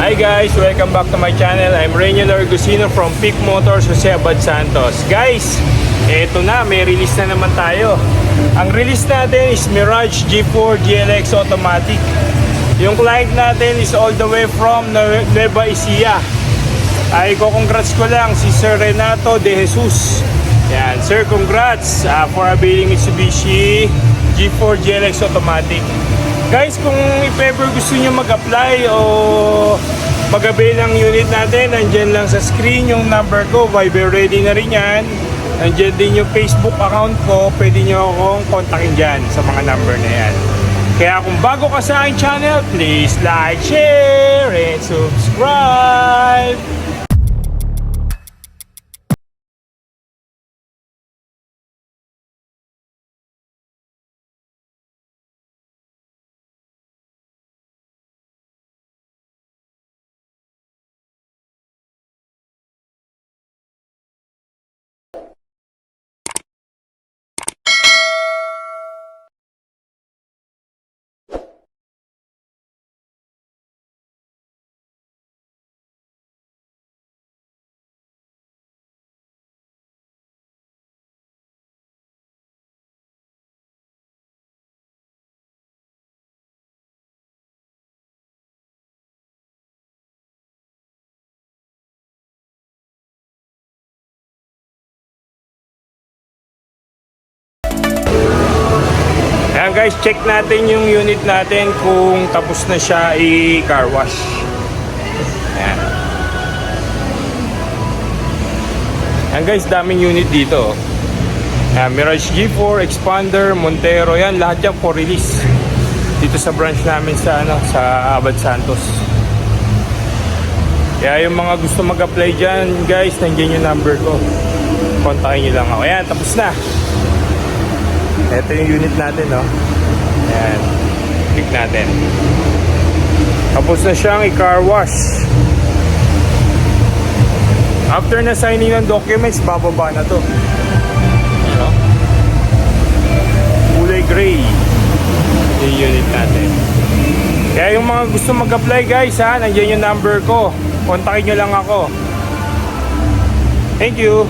Hi guys, welcome back to my channel. I'm Reynel Argusino from Peak Motors, Jose Abad Santos. Guys, eto na, may release na naman tayo. Ang release natin is Mirage G4 GLX Automatic. Yung client natin is all the way from Nueva Ecija. Ay congrats ko lang si Sir Renato De Jesus. Yan, sir, congrats for availing Mitsubishi G4 GLX Automatic. Guys, kung if ever gusto nyo mag-apply o mag-avail ng unit natin, nandyan lang sa screen yung number ko. Viber ready na rin yan. Nandyan din yung Facebook account ko. Pwede nyo akong kontakin dyan sa mga number na yan. Kaya kung bago ka sa aking channel, please like, share, and subscribe. Ayan guys, check natin yung unit natin kung tapos na siya i-car wash. Ayan. Ayan guys, daming unit dito. Ayan, Mirage G4, Expander, Montero, yan lahat yan for release. Dito sa branch namin sa Abad Santos. Kaya yung mga gusto mag-apply dyan guys, nandiyan yung number ko. Kontakin nyo lang ako. Ayan, tapos na. Ito yung unit natin, no? Ayan. Click natin. Tapos na siyang i-car wash. After na signing ng documents, bababa na to. Ano? Kulay gray. Yung unit natin. Kaya yung mga gusto mag-apply guys, ha? Nandiyan yung number ko. Kontakin nyo lang ako. Thank you.